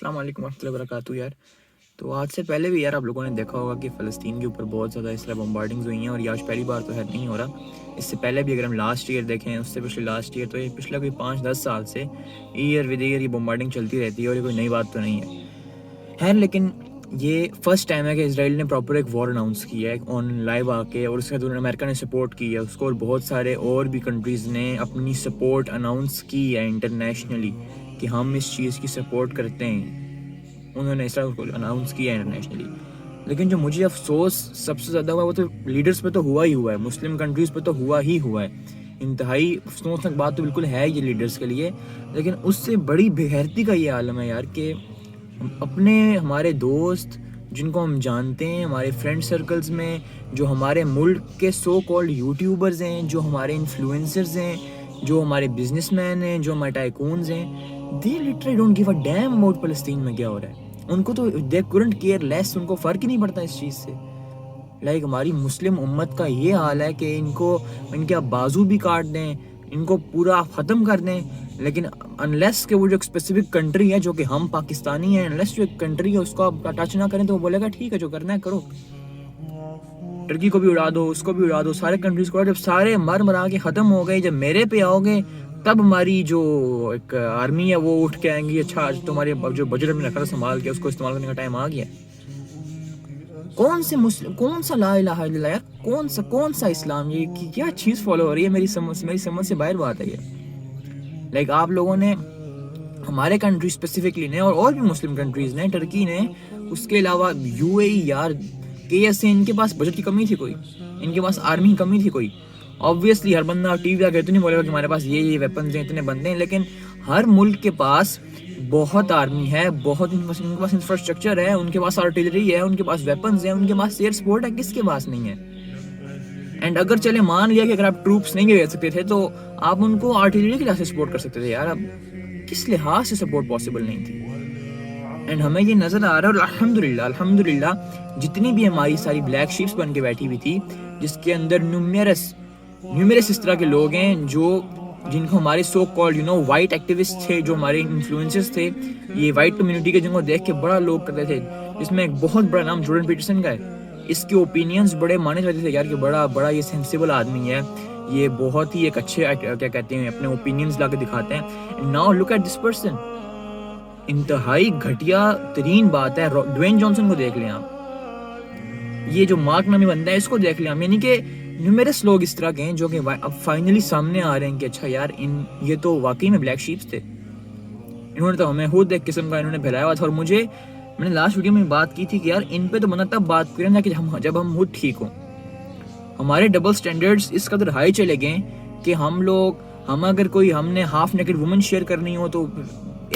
अस्सलाम वालेकुम रहमतुल्लाहि वबरकातुहू यार। तो आज से पहले भी यार आप लोगों ने देखा होगा कि फ़लस्तीन के ऊपर बहुत ज़्यादा इस तरह बम्बार्डिंग्स हुई हैं और ये आज पहली बार तो है नहीं हो रहा। इससे पहले भी अगर हम लास्ट ईयर देखें, उससे पिछले लास्ट ईयर, तो ये पिछला कोई 5-10 साल से ईयर विद ईयर ये बम्बार्डिंग चलती रहती है और ये कोई नई बात तो नहीं है। खैर, लेकिन ये फर्स्ट टाइम है कि इसराइल ने प्रॉपर एक वॉर अनाउंस किया है ऑन लाइव आके, और उसके बाद उन्होंने अमेरिका ने सपोर्ट की है उसको, और बहुत सारे और भी कंट्रीज़ ने अपनी सपोर्ट अनाउंस की है इंटरनेशनली कि हम इस चीज़ की सपोर्ट करते हैं। उन्होंने इस तरह अनाउंस किया है इंटरनेशनली। लेकिन जो मुझे अफसोस सबसे ज़्यादा हुआ वो तो लीडर्स पे तो हुआ ही हुआ है, मुस्लिम कंट्रीज़ पे तो हुआ ही हुआ है। इंतहाई अफसोसनाक बात तो बिल्कुल है ये लीडर्स के लिए। लेकिन उससे बड़ी बेगैरती का ये आलम है यार कि अपने हमारे दोस्त जिनको हम जानते हैं हमारे फ्रेंड सर्कल्स में, जो हमारे मुल्क के सो कॉल्ड यूट्यूबर्स हैं, जो हमारे इन्फ्लुएंसर्स हैं, जो हमारे बिजनेसमैन हैं, जो हमारे टाइकून्स हैं, they literally don't give a damn about फ़लस्तीन में क्या हो रहा है। उनको तो दे कुडंट केयर लेस, उनको फ़र्क ही नहीं पड़ता इस चीज़ से। लाइक हमारी मुस्लिम उम्मत का ये हाल है कि इनको इनके आप बाजू भी काट दें, इनको पूरा ख़त्म कर दें, लेकिन अनलेस के वो जो एक स्पेसिफिक कंट्री है जो कि हम पाकिस्तानी हैं, अनलेस जो एक कंट्री है उसको आप टच ना करें तो वो बोलेगा ठीक है जो करना है करो। टर्की को भी उड़ा दो, उसको भी उड़ा दो, सारे कंट्रीज को। जब सारे मर मरा के ख़त्म हो गए, जब मेरे पे आओगे तब हमारी जो एक आर्मी है वो उठ के आएंगी, अच्छा आज तुम्हारे जो बजट में रखा था संभाल के उसको इस्तेमाल करने का टाइम आ गया। कौन से मुस्लिम, कौन सा ला इलाहा इल्लल्लाह यार, कौन सा इस्लाम, ये क्या चीज़ फॉलो हो रही है? मेरी समझ से बाहर बात है ये। लाइक आप लोगों ने, हमारे कंट्री स्पेसिफिकली ने और भी मुस्लिम कंट्रीज़ ने, टर्की ने, उसके अलावा यूएई यार, KSA, इनके पास बजट की कमी थी कोई? इनके पास आर्मी की कमी थी कोई? ऑब्वियसली हर बंदा टीवी आके तो नहीं बोलेगा कि हमारे पास ये वेपन्स हैं, इतने बंदे हैं, लेकिन हर मुल्क के पास बहुत आर्मी है, बहुत उनके पास इंफ्रास्ट्रक्चर है, उनके पास आर्टिलरी है, उनके पास वेपन्स हैं, उनके पास एयर सपोर्ट है, किसके पास नहीं है? एंड अगर चले मान लिया कि अगर आप ट्रूप्स नहीं भेज सकते थे तो आप उनको आर्टिलरी के लिहाज से सपोर्ट कर सकते थे यार। अब किस लिहाज से सपोर्ट पॉसिबल नहीं थी? एंड हमें ये नज़र आ रहा है, और अल्हम्दुलिल्लाह जितनी भी हमारी सारी ब्लैक शीप्स बन के बैठी हुई थी, जिसके अंदर न्यूमेरस इस तरह के लोग हैं जो जिनको हमारे सो कॉल्ड वाइट एक्टिविस्ट थे, जो हमारे इन्फ्लुएंसर्स थे, ये वाइट कम्युनिटी के, जिनको देख के बड़ा लोग करते थे, जिसमें एक बहुत बड़ा नाम जॉर्डन पीटरसन का है। इसके ओपिनियंस बड़े माने जाते थे यार कि बड़ा बड़ा ये सेंसिबल आदमी है, ये बहुत ही एक अच्छे क्या कहते हैं अपने ओपिनियंस ला के दिखाते हैं। Now look at this person. इंतहाई घटिया तरीन बात है, ड्वेन जॉनसन को देख लें आप, ये जो मार्क नामी बंदा है इसको देख लें आप, यानी कि न्यूमेरस लोग इस तरह के हैं जो कि अब फाइनली सामने आ रहे हैं कि अच्छा यार ये तो वाकई में ब्लैक शीप्स थे। इन्होंने तो हमें खुद एक किस्म का इन्होंने फैलाया हुआ था। और मैंने लास्ट वीडियो में बात की थी कि यार इन पे तो बंदा तब बात करें ना कि जब हम खुद ठीक हों। हमारे डबल स्टैंडर्ड्स इस कदर हाई चले गए कि हम अगर कोई हमने हाफ नेकेड वुमन शेयर करनी हो तो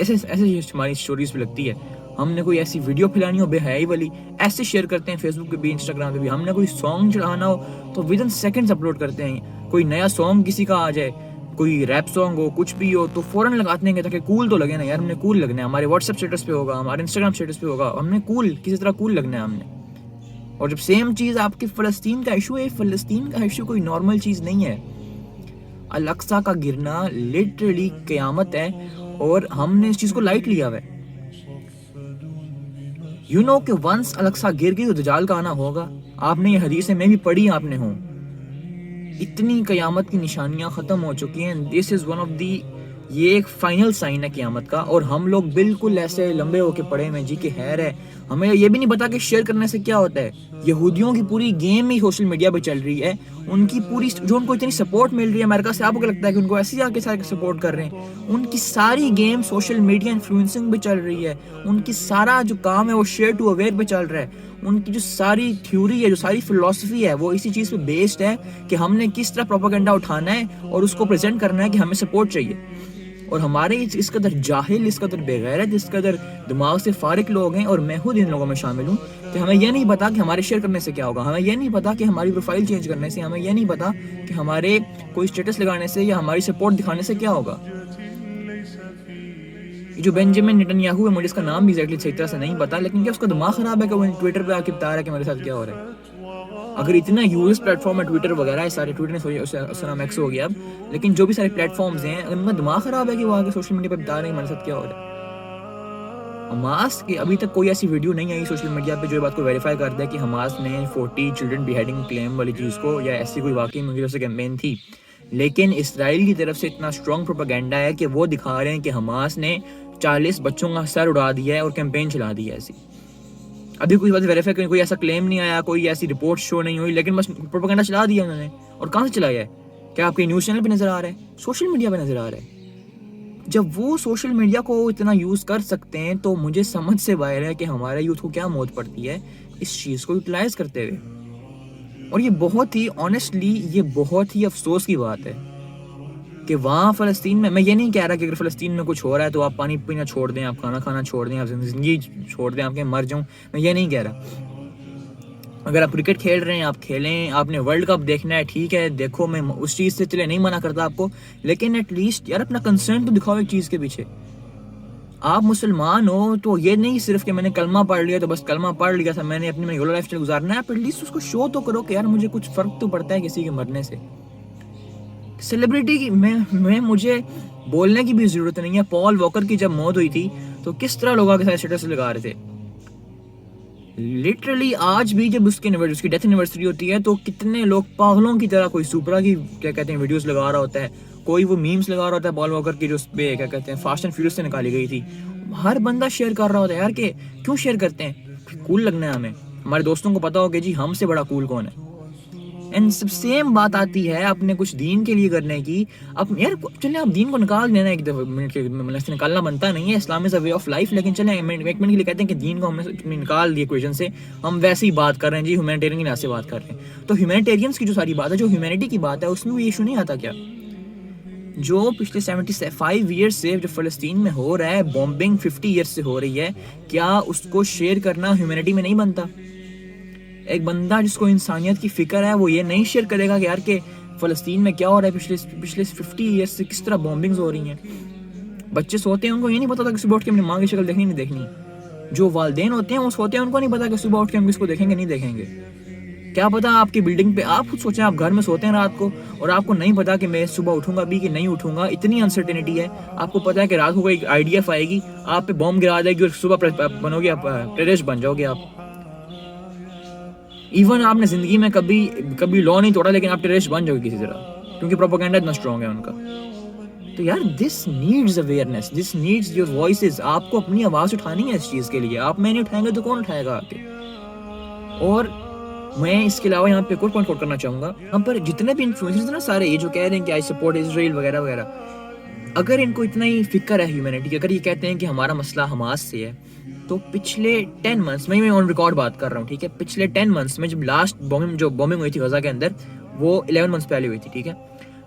ऐसे ऐसे हमारी स्टोरीज पे लगती है। हमने कोई ऐसी वीडियो फैलानी हो बेहयाई वाली, ऐसे शेयर करते हैं फेसबुक पे भी, इंस्टाग्राम पे भी। हमने कोई सॉन्ग चढ़ाना हो तो विद इन सेकंड्स अपलोड करते हैं। कोई नया सॉन्ग किसी का आ जाए, कोई रैप सॉन्ग हो, कुछ भी हो, तो फौरन लगाते हैं ताकि कूल तो लगे ना यार, हमने कूल लगना है। हमारे व्हाट्सएप स्टेटस पे होगा, हमारे इंस्टाग्राम स्टेटस पे होगा, हमने कूल किसी तरह कूल लगना है हमने। और जब सेम चीज़ आपकी फ़लस्तीन का इशू है, फ़लस्तीन का इशू कोई नॉर्मल चीज़ नहीं है। अल अक्सा का गिरना लिटरली क़यामत है और हमने इस चीज़ को लाइट लिया हुआ है। यू नो कि वंस अल अक्सा गिर गई तो दजाल का आना होगा। आपने ये हदीसें में भी पढ़ी आपने हो। इतनी क़यामत की निशानियां ख़त्म हो चुकी हैं। This is one of the, ये एक फाइनल साइन है क़यामत का। और हम लोग बिल्कुल ऐसे लंबे होके पड़े हुए जी कि हैर है, हमें ये भी नहीं पता कि शेयर करने से क्या होता है। यहूदियों की पूरी गेम ही सोशल मीडिया पे चल रही है, उनकी पूरी जो उनको इतनी सपोर्ट मिल रही है अमेरिका से, आपको लगता है कि उनको ऐसे आके सारे सपोर्ट कर रहे हैं? उनकी सारी गेम सोशल मीडिया इन्फ्लुएंसिंग पे चल रही है, उनकी सारा जो काम है वो शेयर टू अवेयर पे चल रहा है, उनकी जो सारी थ्योरी है, जो सारी फिलॉसफी है, वो इसी चीज़ पे बेस्ड है कि हमने किस तरह प्रोपेगेंडा उठाना है और उसको प्रेजेंट करना है कि हमें सपोर्ट चाहिए। और हमारे इस कदर जाहिल, इस कदर बेगैरत, इस कदर दिमाग से फारिग लोग हैं, और मैं खुद इन लोगों में शामिल हूँ, कि हमें यह नहीं पता कि हमारे शेयर करने से क्या होगा, हमें यह नहीं पता कि हमारी प्रोफाइल चेंज करने से, हमें यह नहीं पता कि हमारे कोई स्टेटस लगाने से या हमारी सपोर्ट दिखाने से क्या होगा। जो बेंजामिन नेतन्याहू है, मुझे इसका नाम भी एग्जैक्टली सही तरह से नहीं पता, लेकिन क्या उसका दिमाग खराब है कि वो ट्विटर पे आके बता रहा है कि मेरे साथ क्या हो रहा है? अगर इतना यूज प्लेटफॉर्म है ट्विटर वगैरह, सारे ट्विटर ने उसका नाम एक्स हो गया अब, लेकिन जो भी सारे प्लेटफॉर्म्स हैं उनका दिमाग खराब है कि वो आगे सोशल मीडिया पे बता रहे हैं हमारे साथ क्या हो रहा है। हमास की अभी तक कोई ऐसी वीडियो नहीं आई सोशल मीडिया पे जो ये बात को वेरीफाई करता है कि हमास ने 40 चिल्ड्रन बिहेडिंग क्लेम वाली चीज़ को, या ऐसी कोई वाकई में उनकी कैंपेन थी। लेकिन इसराइल की तरफ से इतना स्ट्रॉन्ग प्रोपेगेंडा है कि वो दिखा रहे हैं कि हमास ने 40 बच्चों का सर उड़ा दिया है और कैंपेन चला दी है ऐसी। अभी कोई बात वेरीफाई, कोई ऐसा क्लेम नहीं आया, कोई ऐसी रिपोर्ट शो नहीं हुई, लेकिन बस प्रोपेगेंडा चला दिया उन्होंने। और कहाँ से चलाया है? क्या आपके न्यूज़ चैनल पे नज़र आ रहा है? सोशल मीडिया पे नज़र आ रहा है। जब वो सोशल मीडिया को इतना यूज़ कर सकते हैं तो मुझे समझ से बाहर है कि हमारे यूथ को क्या मौत पड़ती है इस चीज़ को यूटिलाइज करते हुए। और ये बहुत ही ऑनेस्टली, ये बहुत ही अफसोस की बात है कि वहाँ फ़लस्तीन में, मैं ये नहीं कह रहा कि अगर फ़लस्तीन में कुछ हो रहा है तो आप पानी पीना छोड़ दें, आप खाना खाना छोड़ दें, आप ज़िंदगी छोड़ दें, आपके मर जाऊँ, मैं ये नहीं कह रहा। अगर आप क्रिकेट खेल रहे हैं आप खेलें, आपने वर्ल्ड कप देखना है ठीक है देखो, मैं उस चीज़ से चले नहीं मना करता आपको, लेकिन एटलीस्ट यार अपना कंसर्न तो दिखाओ एक चीज़ के पीछे। आप मुसलमान हो तो ये नहीं सिर्फ कि मैंने कलमा पढ़ लिया तो बस कलमा पढ़ लिया था, मैंने अपनी में लाइफ स्टाइल गुजारना है। आप एटलीस्ट उसको शो तो करो कि यार मुझे कुछ फ़र्क तो पड़ता है किसी के मरने से। सेलिब्रिटी की मैं मुझे बोलने की भी ज़रूरत नहीं है। पॉल वॉकर की जब मौत हुई थी तो किस तरह लोगों के साथ स्टेटस लगा रहे थे। लिटरली आज भी जब उसकी डेथ एनिवर्सरी होती है तो कितने लोग पागलों की तरह, कोई सुपरा की क्या कहते हैं वीडियोस लगा रहा होता है, कोई वो मीम्स लगा रहा होता है पॉल वॉकर की जो उस पे क्या कहते हैं फास्ट एंड फ्यूरियस से निकाली गई थी। हर बंदा शेयर कर रहा होता है यार, कि क्यों शेयर करते हैं? कूल लगना है हमें, हमारे दोस्तों को पता हो कि जी हमसे बड़ा कूल कौन है। एंड सब सेम बात आती है अपने कुछ दीन के लिए करने की। अब यार चले आप दीन को निकाल देना एक मिनट के, मतलब निकालना बनता नहीं है, Islam is a way of life, लेकिन चले एक मिनट के लिए कहते हैं कि दीन को हमने निकाल दिया इक्वेशन से, हम वैसे ही बात कर रहे हैं जी, ह्यूमैनिटेरियन की से बात कर रहे हैं। तो ह्यूमैनिटेरियंस की जो सारी बात है, जो ह्यूमैनिटी की बात है, उसमें भी इशू नहीं आता क्या? जो पिछले 75 ईयर्स से जो फ़लस्तीन में हो रहा है, बॉम्बिंग 50 ईयर्स से हो रही है, क्या उसको शेयर करना ह्यूमैनिटी में नहीं बनता? एक बंदा जिसको इंसानियत की फिक्र है वो ये नहीं शेयर करेगा कि यार के फ़लस्तीन में क्या हो रहा है, पिछले 50 ईयर्स से किस तरह बॉम्बिंग्स हो रही हैं। बच्चे सोते हैं, उनको ये नहीं पता था कि सुबह उठ के अपनी माँ की शक्ल देखनी नहीं देखनी। जो वालिदैन होते हैं वो सोते हैं, उनको नहीं पता कि सुबह उठ के हम किसको देखेंगे नहीं देखेंगे। क्या पता आपकी बिल्डिंग पे, आप खुद सोचें, आप घर में सोते हैं रात को और आपको नहीं पता कि मैं सुबह उठूंगा भी कि नहीं उठूंगा, इतनी अनसर्टेनिटी है। आपको पता है कि रात को कोई IDF आएगी, आप पे बॉम्ब गिरा देगी और सुबह बनोगे आप टेररिस्ट बन जाओगे आप। इवन आपने जिंदगी में कभी लॉ नहीं तोड़ा, लेकिन आप टेररिस्ट बन जाओगे किसी तरह, क्योंकि प्रोपेगेंडा इतना स्ट्रॉन्ग है उनका। तो यार this needs awareness, this needs your voices. आपको अपनी आवाज़ उठानी है इस चीज़ के लिए। आप मैं नहीं उठाएंगे तो कौन उठाएगा आके? और मैं इसके अलावा यहाँ पे एक और पॉइंट आउट करना चाहूँगा, यहाँ पर जितने भी इन्फ्लुएंसर्स ना सारे, ये जो कह रहे हैं कि आई सपोर्ट इजराइल वगैरह वगैरह, अगर इनको इतना ही फिक्र है ह्यूमैनिटी, अगर ये कहते हैं कि हमारा मसला हमास से है, तो पिछले 10 मंथ्स में, मैं ऑन रिकॉर्ड बात कर रहा हूँ ठीक है, पिछले 10 मंथ्स में जब लास्ट बॉम्बिंग हुई थी गजा के अंदर, वो 11 मंथ्स पहले हुई थी ठीक है,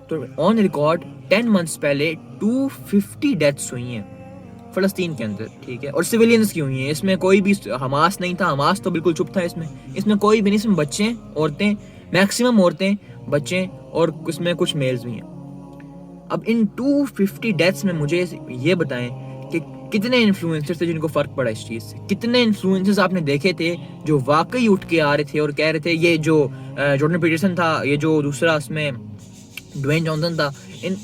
तो ऑन रिकॉर्ड 10 मंथ्स पहले 250 डेथ्स हुई हैं फ़लस्तीन के अंदर ठीक है, और सिविलियंस की हुई हैं। इसमें कोई भी हमास नहीं था, हमास तो बिल्कुल चुप था इसमें कोई भी नहीं, इसमें बच्चे, औरतें, मैक्सिमम औरतें, बच्चे, और इसमें कुछ मेल्स भी हैं। अब इन 250 डेथ्स में मुझे ये बताएं कि कितने इन्फ्लुएंसर्स थे जिनको फ़र्क पड़ा इस चीज़ से? कितने इन्फ्लुएंसर्स आपने देखे थे जो वाकई उठ के आ रहे थे और कह रहे थे, ये जो जॉर्डन पीटरसन था, ये जो दूसरा उसमें ड्वेन जॉनसन था,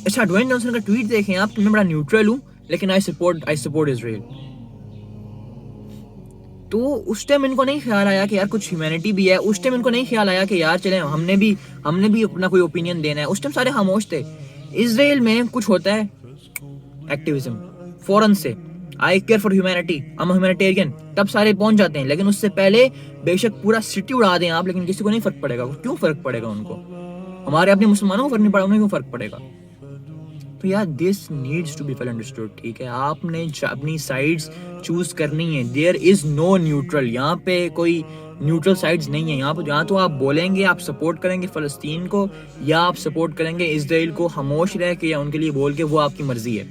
अच्छा ड्वेन जॉनसन का ट्वीट देखें आप कि मैं बड़ा न्यूट्रल हूँ लेकिन आई सपोर्ट इजराइल। तो उस टाइम इनको नहीं ख्याल आया कि यार कुछ ह्यूमैनिटी भी है, उस टाइम इनको नहीं ख्याल आया कि यार चले हमने भी अपना कोई ओपिनियन देना है। उस टाइम सारे खामोश थे। इजराइल में कुछ होता है एक्टिविज्म, फौरन से I care for humanity, I am humanitarian, तब सारे पहुंच जाते हैं। लेकिन उससे पहले बेशक पूरा सिटी उड़ा दें आप, लेकिन किसी को नहीं फर्क पड़ेगा। क्यों फर्क पड़ेगा उनको? हमारे अपने मुसलमानों को फर्क नहीं पड़ा, उन्हें क्यों फर्क पड़ेगा? तो यार this needs to be well understood ठीक है। आपने अपनी साइड्स चूज करनी है। देयर इज नो न्यूट्रल, यहाँ पे कोई न्यूट्रल साइड्स नहीं है। यहाँ तो आप बोलेंगे, आप सपोर्ट करेंगे फ़लस्तीन को या आप सपोर्ट करेंगे इजराइल को, खामोश रह के या उनके लिए बोल के, वो आपकी मर्जी है।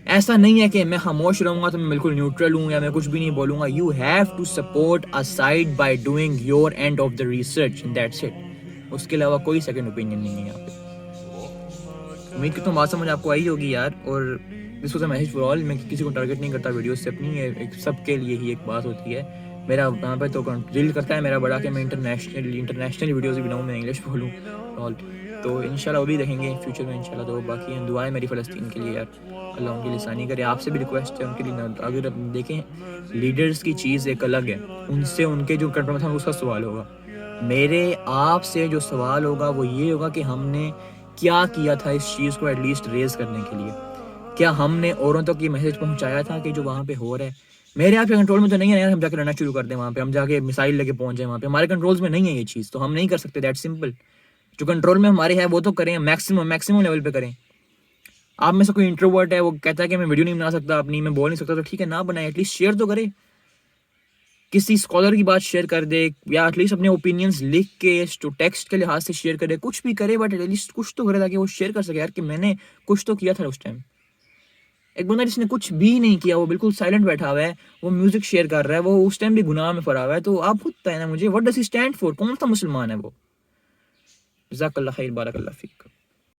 ऐसा नहीं है कि मैं खामोश रहूंगा तो मैं बिल्कुल न्यूट्रल हूँ या मैं कुछ भी नहीं बोलूंगा। You have to support a side by doing your end of the research, that's it. उसके अलावा कोई सेकंड ओपिनियन नहीं है यहाँ पे। उम्मीद करता हूँ बात समझ आपको आई होगी यार। और this was a message for all. मैं किसी को टारगेट नहीं करता वीडियो से, अपनी एक सबके लिए ही एक बात होती है मेरा वहाँ पे तो दिल करता है मेरा बड़ा कि मैं इंटरनेशनल वीडियोस भी बनाऊँ, मैं इंग्लिश बोलूँ ऑल। तो इंशाल्लाह वो भी देखेंगे फ्यूचर में इंशाल्लाह। तो बाकी दुआएं मेरी फ़लस्तीन के लिए यार, अल्लाह उनकी लिसानी करे। आपसे भी रिक्वेस्ट है उनके लिए ना, अगर आप देखें लीडर्स की चीज़ एक अलग है, उनसे उनके जो कंट्रोल था उसका सवाल होगा। मेरे आपसे जो सवाल होगा वो ये होगा कि हमने क्या किया था इस चीज़ को एटलीस्ट रेज़ करने के लिए? क्या हमने औरों तक ये मैसेज पहुँचाया था कि जो वहाँ पे हो रहा है, मेरे आपके कंट्रोल में तो नहीं है यार, हम जाके लड़ना शुरू कर दें वहाँ पे, हम जाके मिसाइल लेके पहुँच जाएँ वहाँ पे, हमारे कंट्रोल्स में नहीं है ये चीज़, तो हम नहीं कर सकते, दैट्स सिंपल। जो कंट्रोल में हमारे है वो तो करें, मैक्सिमम लेवल पे करें। आप में से कोई इंट्रोवर्ट है, वो कहता है कि मैं वीडियो नहीं बना सकता अपनी, मैं बोल नहीं सकता, तो ठीक है ना बनाए, एटलीस्ट शेयर तो करे। किसी स्कॉलर की बात शेयर कर दे, या एटलीस्ट अपने ओपिनियंस लिख के तो टेक्स्ट के लिहाज से शेयर करे, कुछ भी करे, बट एटलीस्ट कुछ तो करे ताकि वो शेयर कर सके यार कि मैंने कुछ तो किया था उस टाइम। एक बंदा जिसने कुछ भी नहीं किया, वो बिल्कुल साइलेंट बैठा हुआ है, वो म्यूजिक शेयर कर रहा है, वो उस टाइम भी गुनाह में पड़ा हुआ है, तो आप खुद बताएं ना मुझे, what does he stand for, कौन सा मुसलमान है वो? जज़ाकल्लाह खैर, बारकल्लाह फीक।